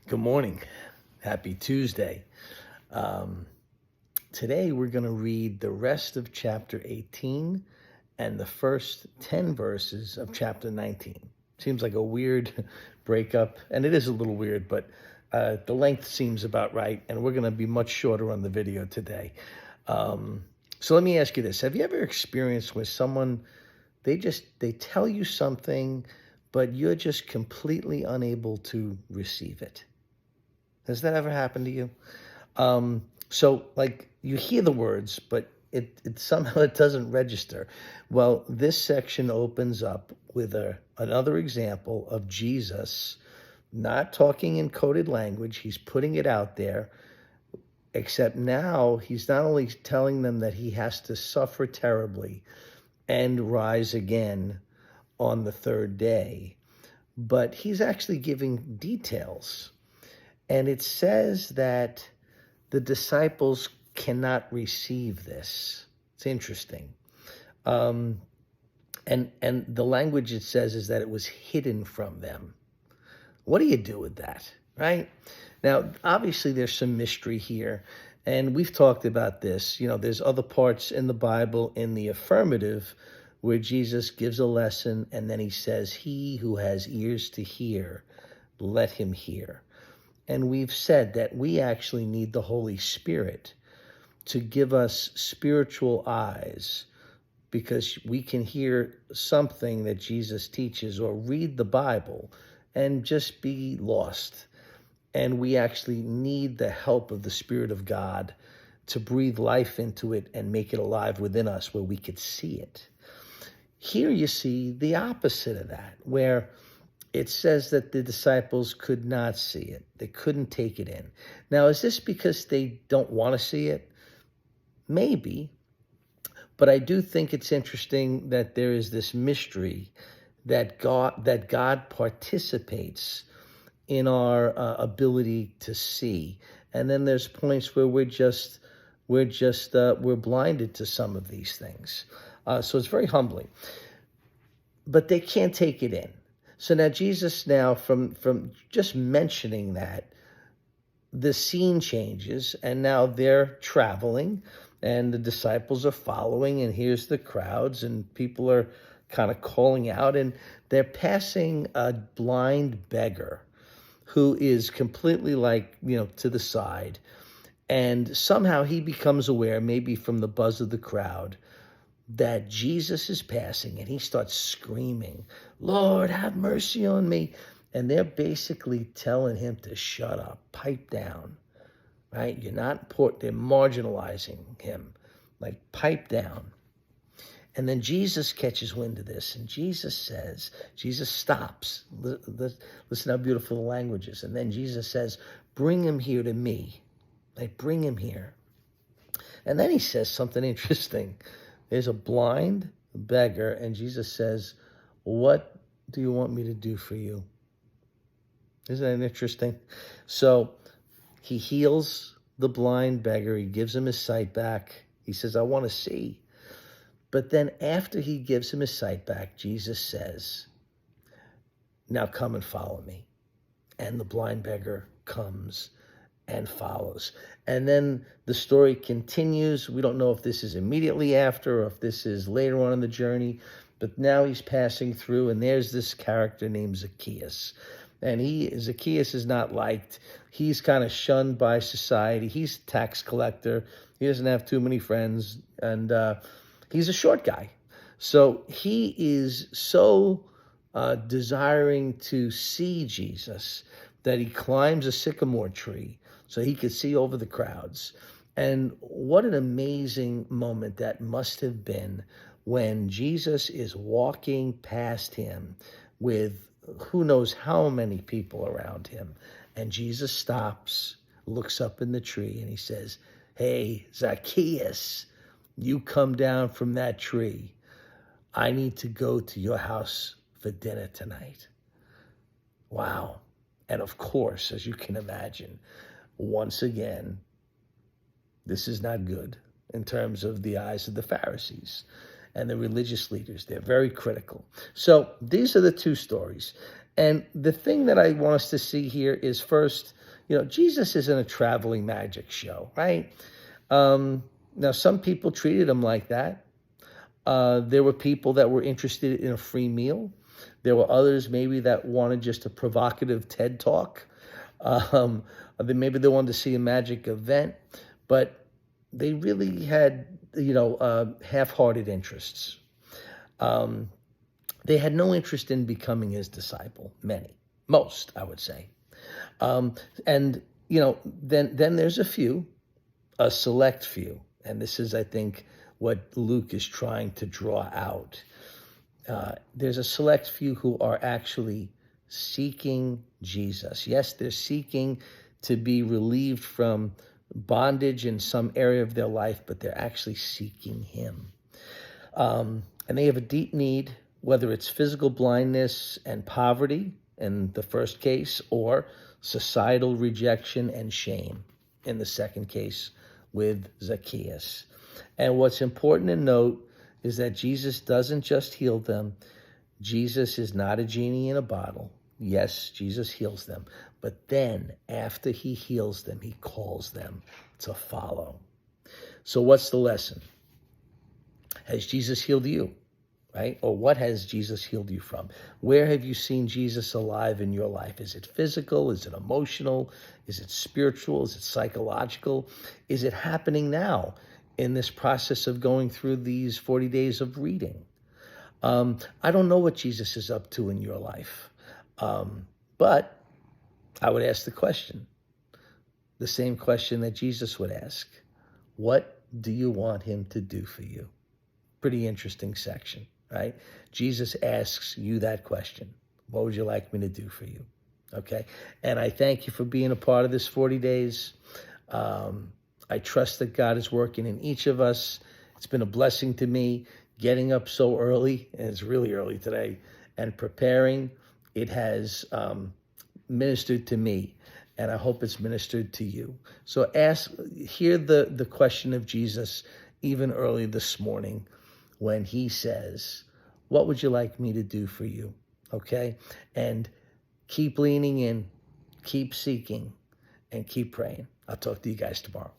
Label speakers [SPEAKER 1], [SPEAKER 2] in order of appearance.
[SPEAKER 1] Good morning. Happy Tuesday. Um, Today we're going to read the rest of chapter 18 and the first 10 verses of chapter 19. Seems like a weird breakup, and it is a little weird, but the length seems about right, and we're going to be much shorter on the video today. So let me ask you this. Have you ever experienced where someone, they tell you something, but you're just completely unable to receive it? Has that ever happened to you? So like you hear the words, but it somehow it doesn't register. Well, this section opens up with another example of Jesus not talking in coded language. He's putting it out there, except now he's not only telling them that he has to suffer terribly and rise again on the third day, but he's actually giving details. And it says that the disciples cannot receive this. It's interesting. And the language it says is that it was hidden from them. What do you do with that, right? Now, obviously, there's some mystery here. And we've talked about this. You know, there's other parts in the Bible in the affirmative where Jesus gives a lesson and then he says, "He who has ears to hear, let him hear." And we've said that we actually need the Holy Spirit to give us spiritual eyes, because we can hear something that Jesus teaches or read the Bible and just be lost. And we actually need the help of the Spirit of God to breathe life into it and make it alive within us where we could see it. Here you see the opposite of that, where it says that the disciples could not see it. They couldn't take it in. Now, is this because they don't want to see it? Maybe. But I do think it's interesting that there is this mystery that God participates in our ability to see. And then there's points where we're blinded to some of these things. So it's very humbling. But they can't take it in. So now Jesus, from just mentioning that, the scene changes, and now they're traveling, and the disciples are following, and here's the crowds, and people are kind of calling out, and they're passing a blind beggar who is completely to the side, and somehow he becomes aware, maybe from the buzz of the crowd, that Jesus is passing, and he starts screaming, "Lord, have mercy on me." And they're basically telling him to shut up, pipe down, right? You're not important. They're marginalizing him, like, pipe down. And then Jesus catches wind of this, and Jesus stops. Listen how beautiful the language is. And then Jesus says, "Bring him here to me." Like, bring him here. And then he says something interesting. There's a blind beggar, and Jesus says, "What do you want me to do for you?" Isn't that interesting? So he heals the blind beggar. He gives him his sight back. He says, "I want to see." But then after he gives him his sight back, Jesus says, "Now come and follow me." And the blind beggar comes and follows. And then the story continues. We don't know if this is immediately after or if this is later on in the journey, but now he's passing through, and there's this character named Zacchaeus. And Zacchaeus is not liked. He's kind of shunned by society. He's a tax collector. He doesn't have too many friends, and he's a short guy. So he is so desiring to see Jesus that he climbs a sycamore tree so he could see over the crowds. And what an amazing moment that must have been when Jesus is walking past him with who knows how many people around him. And Jesus stops, looks up in the tree, and he says, "Hey, Zacchaeus, you come down from that tree. I need to go to your house for dinner tonight." Wow. And of course, as you can imagine, once again, this is not good in terms of the eyes of the Pharisees and the religious leaders. They're very critical. So these are the two stories. And the thing that I want us to see here is, first, Jesus isn't a traveling magic show, right? Now, some people treated him like that. There were people that were interested in a free meal. There were others maybe that wanted just a provocative TED talk. Maybe they wanted to see a magic event, but they really had, half-hearted interests. They had no interest in becoming his disciple. Most, I would say. And then there's a select few, and this is, I think, what Luke is trying to draw out. There's a select few who are actually seeking Jesus. Yes, they're seeking to be relieved from bondage in some area of their life, but they're actually seeking him. And they have a deep need, whether it's physical blindness and poverty in the first case, or societal rejection and shame in the second case with Zacchaeus. And what's important to note is that Jesus doesn't just heal them. Jesus is not a genie in a bottle. Yes, Jesus heals them. But then, after he heals them, he calls them to follow. So what's the lesson? Has Jesus healed you? Right? Or what has Jesus healed you from? Where have you seen Jesus alive in your life? Is it physical? Is it emotional? Is it spiritual? Is it psychological? Is it happening now in this process of going through these 40 days of reading? I don't know what Jesus is up to in your life, but I would ask the same question that Jesus would ask. What do you want him to do for you? Pretty interesting section, right? Jesus asks you that question. What would you like me to do for you? Okay. And I thank you for being a part of this 40 days. I trust that God is working in each of us. It's been a blessing to me getting up so early, and it's really early today, and preparing. It has ministered to me, and I hope it's ministered to you. So hear the question of Jesus even early this morning, when he says, what would you like me to do for you? Okay? And keep leaning in, keep seeking, and keep praying. I'll talk to you guys tomorrow.